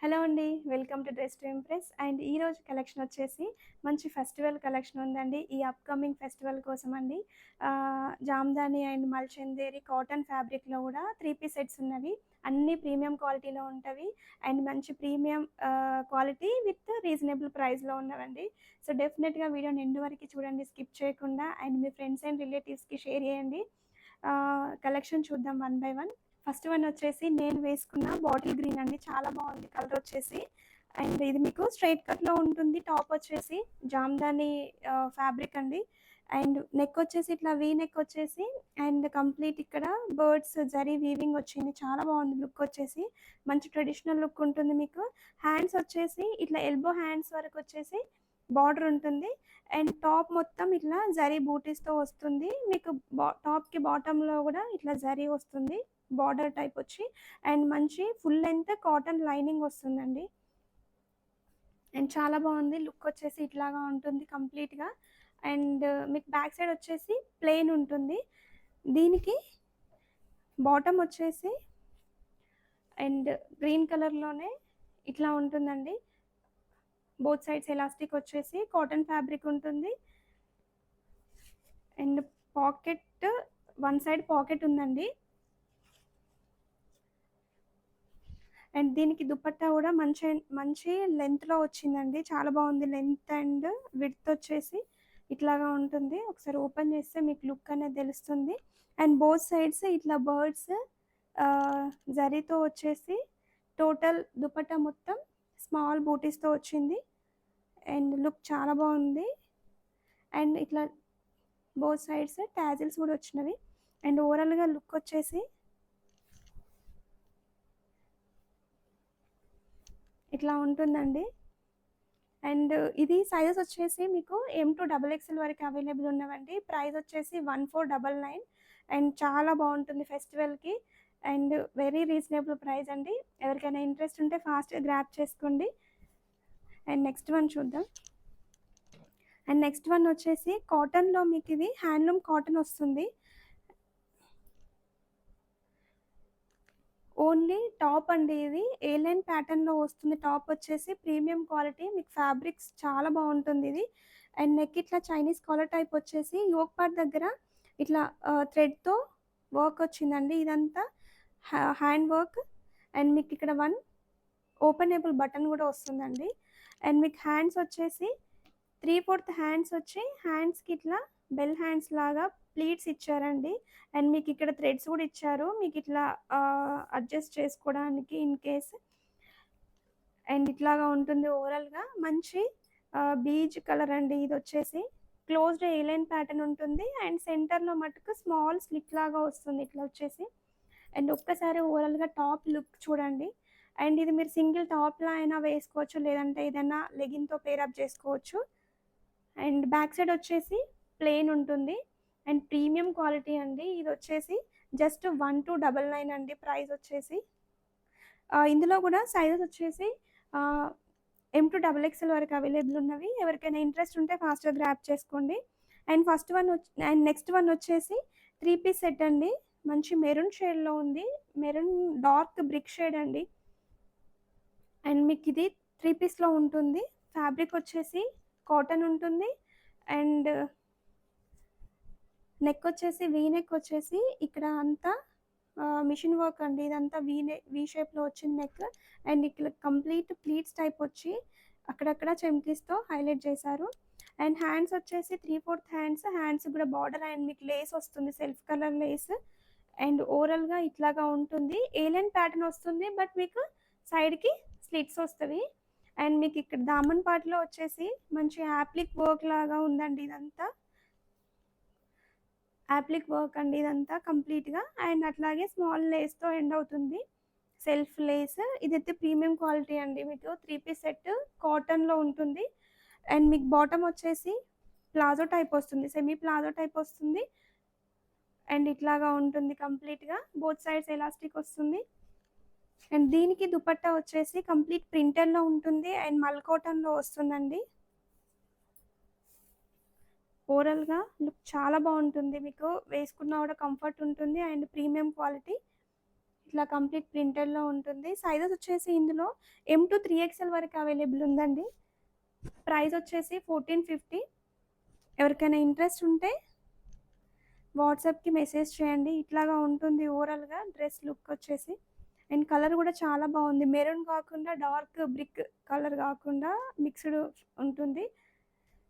Hello అండి. Welcome to dress to impress. And ఈరోజు collection వచ్చేసి మంచి ఫెస్టివల్ కలెక్షన్ ఉందండి. ఈ అప్‌కమింగ్ ఫెస్టివల్ కోసం అండి. జామ్దాని అండ్ మల్చందేరి కాటన్ ఫ్యాబ్రిక్‌లో కూడా 3 పీస్ సెట్స్ ఉన్నవి. అన్నీ ప్రీమియం క్వాలిటీలో ఉంటవి. అండ్ మంచి ప్రీమియం క్వాలిటీ విత్ రీజనబుల్ ప్రైస్‌లో ఉన్నవండి. సో, డెఫినెట్‌గా వీడియోని ఎండ్ వరకు చూడండి స్కిప్ చేయకుండా. అండ్ మీ ఫ్రెండ్స్ అండ్ రిలేటివ్స్‌కి షేర్ చేయండి. కలెక్షన్ చూద్దాం one by one. First one వచ్చేసి నేను వేసుకున్న బాటిల్ గ్రీన్ అండి. చాలా బాగుంది కలర్ వచ్చేసి. అండ్ ఇది మీకు స్ట్రైట్ కట్లో ఉంటుంది. టాప్ వచ్చేసి జామ్దాని ఫ్యాబ్రిక్ అండి. అండ్ నెక్ వచ్చేసి ఇట్లా వీ నెక్ వచ్చేసి అండ్ కంప్లీట్ ఇక్కడ బర్డ్స్ జరీ వీవింగ్ వచ్చింది. చాలా బాగుంది లుక్ వచ్చేసి. మంచి ట్రెడిషనల్ లుక్ ఉంటుంది మీకు. హ్యాండ్స్ వచ్చేసి ఇట్లా ఎల్బో హ్యాండ్స్ వరకు వచ్చేసి బార్డర్ ఉంటుంది. అండ్ టాప్ మొత్తం ఇట్లా జరీ బూటీస్తో వస్తుంది మీకు. టాప్కి బాటంలో కూడా ఇట్లా జరీ వస్తుంది బార్డర్ టైప్ వచ్చి. అండ్ మంచి ఫుల్ లెంత్ కాటన్ లైనింగ్ వస్తుందండి. అండ్ చాలా బాగుంది లుక్ వచ్చేసి ఇట్లాగా ఉంటుంది కంప్లీట్గా. అండ్ మీకు బ్యాక్ సైడ్ వచ్చేసి ప్లెయిన్ ఉంటుంది. దీనికి బాటమ్ వచ్చేసి అండ్ గ్రీన్ కలర్లోనే ఇట్లా ఉంటుందండి. బోత్ సైడ్స్ ఎలాస్టిక్ వచ్చేసి కాటన్ ఫ్యాబ్రిక్ ఉంటుంది. And pocket one side pocket ఉందండి. అండ్ దీనికి దుపట్టా కూడా మంచి మంచి లెంత్లో వచ్చిందండి. చాలా బాగుంది లెంత్ అండ్ విడ్త్ వచ్చేసి ఇట్లాగా ఉంటుంది. ఒకసారి ఓపెన్ చేస్తే మీకు లుక్ అనేది తెలుస్తుంది. అండ్ బోత్ సైడ్స్ ఇట్లా బర్డ్స్ జరీతో వచ్చేసి టోటల్ దుపట్టా మొత్తం స్మాల్ బూటీస్తో వచ్చింది. అండ్ లుక్ చాలా బాగుంది. అండ్ ఇట్లా బోత్ సైడ్స్ టాజిల్స్ కూడా వచ్చినవి. అండ్ ఓవరాల్గా లుక్ వచ్చేసి ఇట్లా ఉంటుందండి. అండ్ ఇది సైజెస్ వచ్చేసి మీకు M2 XXL వరకు అవైలబుల్ ఉన్నవండి. ప్రైస్ వచ్చేసి 1499. అండ్ చాలా బాగుంటుంది ఫెస్టివల్కి. అండ్ వెరీ రీజనబుల్ ప్రైస్ అండి. ఎవరికైనా ఇంట్రెస్ట్ ఉంటే ఫాస్ట్గా గ్రాప్ చేసుకోండి. అండ్ నెక్స్ట్ వన్ చూద్దాం. అండ్ నెక్స్ట్ వన్ వచ్చేసి కాటన్లో మీకు ఇది హ్యాండ్లూమ్ కాటన్ వస్తుంది. ఓన్లీ టాప్ అండి. ఇది ఏ లైన్ ప్యాటర్న్లో వస్తుంది. టాప్ వచ్చేసి ప్రీమియం క్వాలిటీ మీకు ఫ్యాబ్రిక్స్ చాలా బాగుంటుంది ఇది. అండ్ నెక్ ఇట్లా చైనీస్ కాలర్ టైప్ వచ్చేసి యోక్ పార్ట్ దగ్గర ఇట్లా థ్రెడ్తో వర్క్ వచ్చిందండి. ఇదంతా హ్యాండ్ వర్క్. అండ్ మీకు ఇక్కడ వన్ ఓపెనబుల్ బటన్ కూడా వస్తుందండి. అండ్ మీకు హ్యాండ్స్ వచ్చేసి 3/4 హ్యాండ్స్ వచ్చి హ్యాండ్స్కి ఇట్లా బెల్ హ్యాండ్స్ లాగా ప్లీట్స్ ఇచ్చారండి. అండ్ మీకు ఇక్కడ థ్రెడ్స్ కూడా ఇచ్చారు మీకు ఇట్లా అడ్జస్ట్ చేసుకోవడానికి ఇన్ కేస్. అండ్ ఇట్లాగా ఉంటుంది ఓవరాల్గా. మంచి బీజ్ కలర్ అండి. ఇది వచ్చేసి క్లోజ్డ్ ఏలైన్ ప్యాటర్న్ ఉంటుంది. అండ్ సెంటర్లో మటుకు స్మాల్ స్లిట్ లాగా వస్తుంది ఇట్లా వచ్చేసి. అండ్ ఒక్కసారి ఓవరాల్గా టాప్ లుక్ చూడండి. అండ్ ఇది మీరు సింగిల్ టాప్లా అయినా వేసుకోవచ్చు, లేదంటే ఏదైనా లెగిన్తో పేరప్ చేసుకోవచ్చు. అండ్ బ్యాక్ సైడ్ వచ్చేసి ప్లెయిన్ ఉంటుంది. అండ్ ప్రీమియం క్వాలిటీ అండి. ఇది వచ్చేసి జస్ట్ 1299 అండి ప్రైస్ వచ్చేసి. ఇందులో కూడా సైజెస్ వచ్చేసి M2 XXL వరకు అవైలబుల్ ఉన్నవి. ఎవరికైనా ఇంట్రెస్ట్ ఉంటే ఫాస్ట్గా గ్రాప్ చేసుకోండి. And first one and next one వచ్చేసి 3 పీస్ సెట్ అండి. మంచి మెరూన్ షేడ్లో ఉంది. మెరూన్ డార్క్ బ్రిక్ షేడ్ అండి. అండ్ మీకు ఇది 3 పీస్లో ఉంటుంది. ఫ్యాబ్రిక్ వచ్చేసి కాటన్ ఉంటుంది. అండ్ నెక్ వచ్చేసి వీ నెక్ వచ్చేసి ఇక్కడ అంతా మిషన్ వర్క్ అండి. ఇదంతా వీ షేప్లో వచ్చింది నెక్. అండ్ ఇక్కడ కంప్లీట్ ప్లీట్స్ టైప్ వచ్చి అక్కడక్కడ చెమ్కీస్తో హైలైట్ చేశారు. అండ్ హ్యాండ్స్ వచ్చేసి 3/4 హ్యాండ్స్ కూడా బార్డర్. అండ్ మీకు లేస్ వస్తుంది సెల్ఫ్ కలర్ లేస్. అండ్ ఓవరాల్గా ఇట్లాగా ఉంటుంది. ఏలైన్ ప్యాటర్న్ వస్తుంది బట్ మీకు సైడ్కి స్లిట్స్ వస్తుంది. అండ్ మీకు ఇక్కడ దామన్ పార్ట్లో వచ్చేసి మంచి యాప్లిక్ వర్క్ లాగా ఉందండి. ఇదంతా యాప్లిక్ వర్క్ అండి ఇదంతా కంప్లీట్గా. అండ్ అట్లాగే స్మాల్ లేస్తో ఎండ్ అవుతుంది సెల్ఫ్ లేస్. ఇదైతే ప్రీమియం క్వాలిటీ అండి. మీకు 3 పీస్ సెట్ కాటన్లో ఉంటుంది. అండ్ మీకు బాటమ్ వచ్చేసి ప్లాజో టైప్ వస్తుంది, సెమీ ప్లాజో టైప్ వస్తుంది. అండ్ ఇట్లాగా ఉంటుంది కంప్లీట్గా. బోత్ సైడ్స్ ఎలాస్టిక్ వస్తుంది. అండ్ దీనికి దుపట్టా వచ్చేసి కంప్లీట్ ప్రింటెడ్లో ఉంటుంది. అండ్ మల్ కాటన్లో వస్తుందండి. ఓవరాల్గా లుక్ చాలా బాగుంటుంది. మీకు వేసుకున్నా కూడా కంఫర్ట్ ఉంటుంది. అండ్ ప్రీమియం క్వాలిటీ ఇట్లా కంప్లీట్ ప్రింటెడ్‌లో ఉంటుంది. సైజెస్ వచ్చేసి ఇందులో M-3XL వరకు అవైలబుల్ ఉందండి. ప్రైస్ వచ్చేసి 1450. ఎవరికైనా ఇంట్రెస్ట్ ఉంటే వాట్సాప్‌కి మెసేజ్ చేయండి. ఇట్లాగా ఉంటుంది ఓవరాల్‌గా డ్రెస్ లుక్ వచ్చేసి. అండ్ కలర్ కూడా చాలా బాగుంది. మెరూన్ కాకుండా డార్క్ బ్రిక్ కలర్ కాకుండా మిక్స్డ్ ఉంటుంది.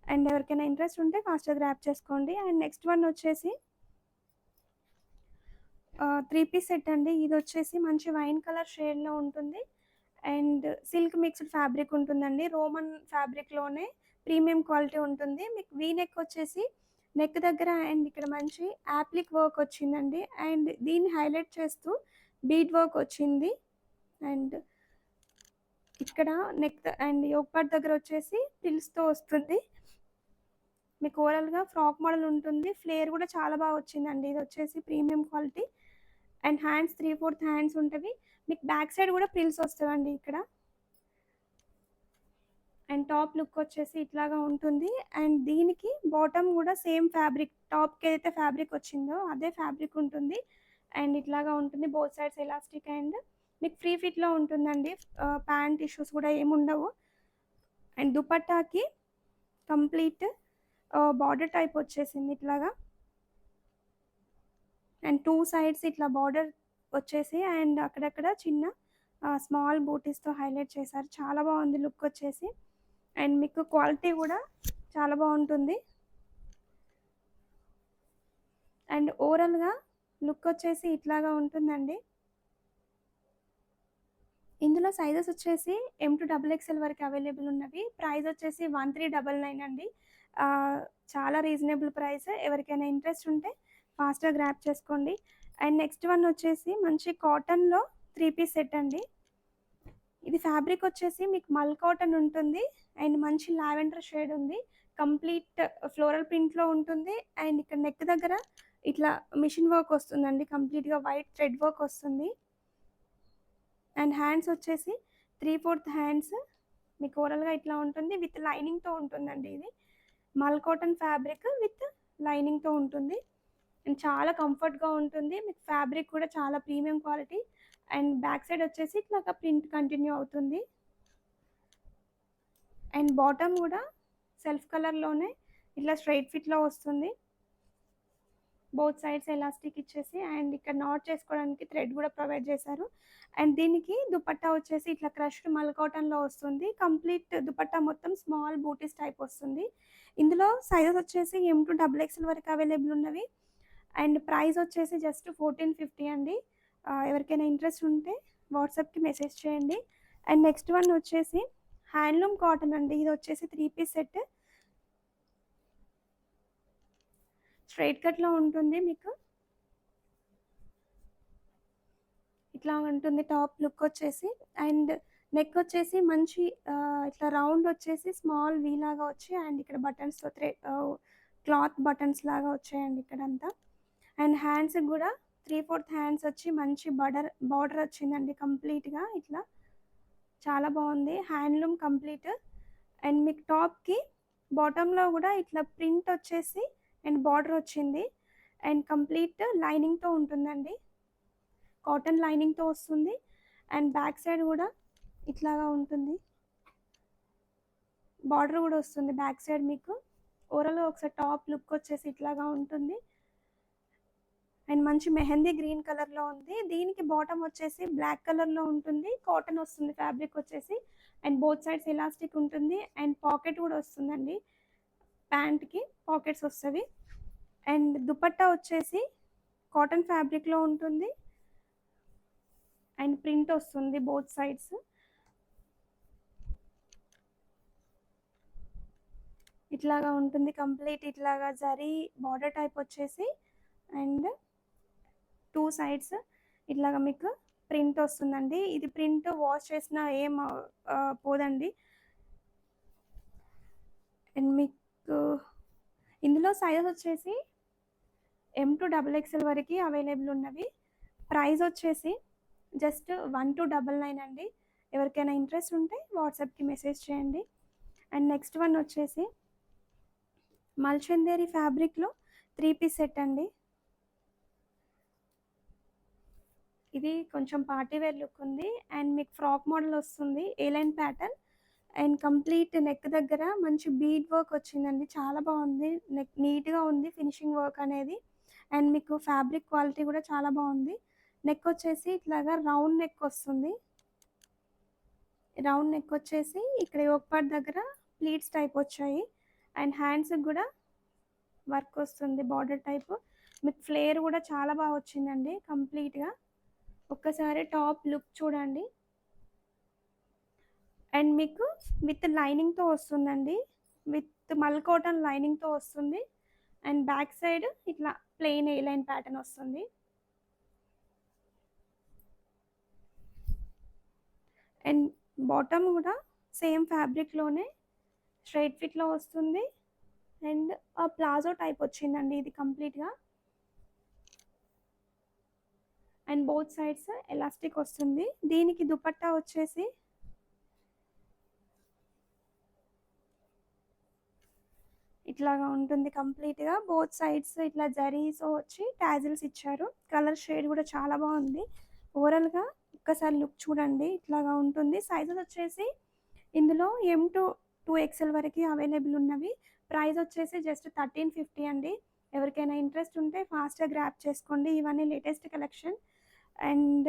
అండ్ ఎవరికైనా ఇంట్రెస్ట్ ఉంటే ఫాస్ట్‌గా గ్రాబ్ చేసుకోండి. అండ్ నెక్స్ట్ వన్ వచ్చేసి 3 పీస్ సెట్ అండి. ఇది వచ్చేసి మంచి వైన్ కలర్ షేడ్‌లో ఉంటుంది. అండ్ సిల్క్ మిక్స్డ్ ఫ్యాబ్రిక్ ఉంటుందండి. రోమన్ ఫ్యాబ్రిక్‌లోనే ప్రీమియం క్వాలిటీ ఉంటుంది. మీకు వీ నెక్ వచ్చేసి నెక్ దగ్గర అండ్ ఇక్కడ మంచి యాప్లిక్ వర్క్ వచ్చిందండి. అండ్ దీన్ని హైలైట్ చేస్తూ బీడ్ వర్క్ వచ్చింది. అండ్ ఇక్కడ నెక్ అండ్ యోక్ పార్ట్ దగ్గర వచ్చేసి పిల్స్‌తో వస్తుంది. మీకు ఓవరాల్‌గా ఫ్రాక్ మోడల్ ఉంటుంది. ఫ్లేర్ కూడా చాలా బాగా వచ్చిందండి. ఇది వచ్చేసి premium quality. And hands 3/4 hands ఉంటవి. మీకు బ్యాక్ సైడ్ కూడా ప్రిల్స్ వస్తాయండి ఇక్కడ. అండ్ టాప్ లుక్ వచ్చేసి ఇట్లాగా ఉంటుంది. అండ్ దీనికి బాటమ్ కూడా సేమ్ ఫ్యాబ్రిక్, టాప్కి ఏదైతే ఫ్యాబ్రిక్ వచ్చిందో అదే ఫ్యాబ్రిక్ ఉంటుంది. అండ్ ఇట్లాగా ఉంటుంది బోత్ సైడ్స్ ఎలాస్టిక్. అండ్ మీకు ఫ్రీ ఫిట్లో ఉంటుందండి. ప్యాంట్ ఇష్యూస్ కూడా ఏమి ఉండవు. అండ్ దుపట్టాకి కంప్లీట్ బార్డర్ టైప్ వచ్చేసింది ఇట్లాగా. అండ్ 2 సైడ్స్ ఇట్లా బార్డర్ వచ్చేసి అండ్ అక్కడక్కడ చిన్న స్మాల్ బూటీస్తో హైలైట్ చేశారు. చాలా బాగుంది లుక్ వచ్చేసి. అండ్ మీకు క్వాలిటీ కూడా చాలా బాగుంటుంది. అండ్ ఓవరాల్గా లుక్ వచ్చేసి ఇట్లాగా ఉంటుందండి. ఇందులో సైజెస్ వచ్చేసి M-XXL వరకు అవైలబుల్ ఉన్నవి. ప్రైస్ వచ్చేసి 1399 అండి. చాలా రీజనబుల్ ప్రైస్. ఎవరికైనా ఇంట్రెస్ట్ ఉంటే ఫాస్ట్గా గ్రాప్ చేసుకోండి. అండ్ నెక్స్ట్ వన్ వచ్చేసి మంచి కాటన్లో 3 పీస్ సెట్ అండి. ఇది ఫ్యాబ్రిక్ వచ్చేసి మీకు మల్ కాటన్ ఉంటుంది. అండ్ మంచి లావెండర్ షేడ్ ఉంది. కంప్లీట్ ఫ్లోరల్ ప్రింట్లో ఉంటుంది. అండ్ ఇక్కడ నెక్ దగ్గర ఇట్లా మిషన్ వర్క్ వస్తుందండి. కంప్లీట్గా వైట్ థ్రెడ్ వర్క్ వస్తుంది. అండ్ హ్యాండ్స్ వచ్చేసి 3/4 హ్యాండ్స్. మీకు ఓవరాల్గా ఇట్లా ఉంటుంది. విత్ లైనింగ్తో ఉంటుందండి. ఇది మల్ కాటన్ ఫ్యాబ్రిక్ విత్ లైనింగ్తో ఉంటుంది. అండ్ చాలా కంఫర్ట్గా ఉంటుంది. మీకు ఫ్యాబ్రిక్ కూడా చాలా premium quality. And back side వచ్చేసి ఇట్లా ప్రింట్ కంటిన్యూ అవుతుంది. అండ్ బాటమ్ కూడా సెల్ఫ్ కలర్లోనే ఇట్లా స్ట్రైట్ ఫిట్లో వస్తుంది. బోత్ సైడ్స్ ఎలాస్టిక్ ఇచ్చేసి అండ్ ఇక్కడ నాట్ చేసుకోవడానికి థ్రెడ్ కూడా ప్రొవైడ్ చేశారు. అండ్ దీనికి దుపట్టా వచ్చేసి ఇట్లా క్రష్డ్ మల్ కాటన్లో వస్తుంది. కంప్లీట్ దుపట్టా మొత్తం స్మాల్ బూటీస్ టైప్ వస్తుంది. ఇందులో సైజెస్ వచ్చేసి M-XXL వరకు అవైలబుల్ ఉన్నవి. అండ్ ప్రైస్ వచ్చేసి జస్ట్ 1450 అండి. ఎవరికైనా ఇంట్రెస్ట్ ఉంటే వాట్సాప్కి మెసేజ్ చేయండి. అండ్ నెక్స్ట్ వన్ వచ్చేసి హ్యాండ్లూమ్ కాటన్ అండి. ఇది వచ్చేసి 3 పీస్ సెట్. స్ట్రైట్ కట్లో ఉంటుంది. మీకు ఇట్లా ఉంటుంది టాప్ లుక్ వచ్చేసి. అండ్ నెక్ వచ్చేసి మంచి ఇట్లా రౌండ్ వచ్చేసి స్మాల్ వీ లాగా వచ్చి అండ్ ఇక్కడ బటన్స్తో క్లాత్ బటన్స్ లాగా వచ్చాయండి ఇక్కడంతా. అండ్ హ్యాండ్స్కి కూడా 3/4 హ్యాండ్స్ వచ్చి మంచి బార్డర్ వచ్చిందండి కంప్లీట్గా ఇట్లా. చాలా బాగుంది హ్యాండ్లూమ్ కంప్లీట్. అండ్ మీకు టాప్కి బాటంలో కూడా ఇట్లా ప్రింట్ వచ్చేసి అండ్ బార్డర్ వచ్చింది. అండ్ కంప్లీట్ లైనింగ్తో ఉంటుందండి. కాటన్ లైనింగ్తో వస్తుంది. అండ్ బ్యాక్ సైడ్ కూడా ఇట్లాగా ఉంటుంది. బార్డర్ కూడా వస్తుంది బ్యాక్ సైడ్. మీకు ఓవరాల్గా ఒకసారి టాప్ లుక్ వచ్చేసి ఇట్లాగా ఉంటుంది. అండ్ మంచి మెహందీ గ్రీన్ కలర్లో ఉంది. దీనికి బాటమ్ వచ్చేసి బ్లాక్ కలర్లో ఉంటుంది. కాటన్ వస్తుంది ఫ్యాబ్రిక్ వచ్చేసి. అండ్ బోత్ సైడ్స్ ఎలాస్టిక్ ఉంటుంది. అండ్ పాకెట్ కూడా వస్తుందండి. ప్యాంట్కి పాకెట్స్ వస్తుంది. అండ్ దుపట్టా వచ్చేసి కాటన్ ఫ్యాబ్రిక్లో ఉంటుంది. అండ్ ప్రింట్ వస్తుంది బోత్ సైడ్స్. ఇట్లాగా ఉంటుంది కంప్లీట్. ఇట్లాగా జరీ బార్డర్ టైప్ వచ్చేసి అండ్ 2 సైడ్స్ ఇట్లాగా మీకు ప్రింట్ వస్తుందండి. ఇది ప్రింట్ వాష్ చేసినా ఏం పోదండి. అండ్ మీకు ఇందులో సైజెస్ వచ్చేసి M-XXL వరకు అవైలబుల్ ఉన్నవి. ప్రైస్ వచ్చేసి జస్ట్ 1299 అండి. ఎవరికైనా ఇంట్రెస్ట్ ఉంటే వాట్సాప్కి మెసేజ్ చేయండి. అండ్ నెక్స్ట్ వన్ వచ్చేసి మల్చందేరి ఫ్యాబ్రిక్లో 3 పీస్ సెట్ అండి. ఇది కొంచెం పార్టీ వేర్ లుక్ ఉంది. అండ్ మీకు ఫ్రాక్ మోడల్ వస్తుంది. A line pattern and complete neck దగ్గర మంచి బీడ్ వర్క్ వచ్చిందండి. చాలా బాగుంది. నెక్ నీట్‌గా ఉంది ఫినిషింగ్ వర్క్ అనేది. అండ్ మీకు ఫ్యాబ్రిక్ క్వాలిటీ కూడా చాలా బాగుంది. నెక్ వచ్చేసి ఇట్లాగా రౌండ్ నెక్ వస్తుంది. రౌండ్ నెక్ వచ్చేసి ఇక్కడ యోక్ పార్ట్ దగ్గర ప్లీట్స్ టైప్ వచ్చాయి. అండ్ హ్యాండ్స్‌కి కూడా వర్క్ వస్తుంది బార్డర్ టైప్. మీకు ఫ్లేర్ కూడా చాలా బాగా వచ్చిందండి కంప్లీట్‌గా. ఒక్కసారి టాప్ లుక్ చూడండి. అండ్ మీకు విత్ లైనింగ్‌తో వస్తుందండి. విత్ మల్ కాటన్ లైనింగ్‌తో వస్తుంది. అండ్ బ్యాక్ సైడ్ ఇట్లా ప్లెయిన్ ఏ లైన్ ప్యాటర్న్ వస్తుంది. అండ్ బాటమ్ కూడా సేమ్ ఫ్యాబ్రిక్‌లోనే స్ట్రెయిట్ ఫిట్‌లో వస్తుంది. అండ్ ప్లాజో టైప్ వచ్చిందండి ఇది కంప్లీట్‌గా. అండ్ బోత్ సైడ్స్ ఎలాస్టిక్ వస్తుంది. దీనికి దుపట్టా వచ్చేసి ఇట్లాగా ఉంటుంది కంప్లీట్‌గా. బోత్ సైడ్స్ ఇట్లా జరీస్ వచ్చి టాజిల్స్ ఇచ్చారు. కలర్ షేడ్ కూడా చాలా బాగుంది. ఓవరాల్‌గా ఒక్కసారి లుక్ చూడండి. ఇట్లాగా ఉంటుంది. సైజెస్ వచ్చేసి ఇందులో ఎం టు 2XL వరకు అవైలబుల్ ఉన్నవి. ప్రైస్ వచ్చేసి జస్ట్ 1350 అండి. ఎవరికైనా ఇంట్రెస్ట్ ఉంటే ఫాస్ట్‌గా గ్రాబ్ చేసుకోండి. ఇవన్నీ లేటెస్ట్ కలెక్షన్. అండ్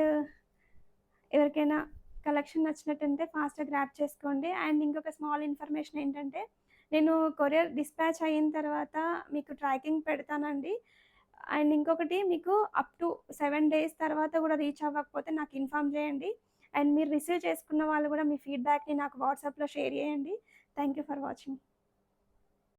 ఎవరికైనా కలెక్షన్ నచ్చినట్టుంటే ఫాస్ట్‌గా గ్రాబ్ చేసుకోండి. అండ్ ఇంకొక స్మాల్ ఇన్ఫర్మేషన్ ఏంటంటే, నేను కొరియర్ డిస్పాచ్ అయిన తర్వాత మీకు ట్రాకింగ్ పెడతానండి. అండ్ ఇంకొకటి మీకు అప్ టు 7 డేస్ తర్వాత కూడా రీచ్ అవ్వకపోతే నాకు ఇన్ఫార్మ్ చేయండి. అండ్ మీరు రిసీవ్ చేసుకున్న వాళ్ళు కూడా మీ ఫీడ్‌బ్యాక్‌ని నాకు వాట్సాప్‌లో షేర్ చేయండి. Thank you for watching.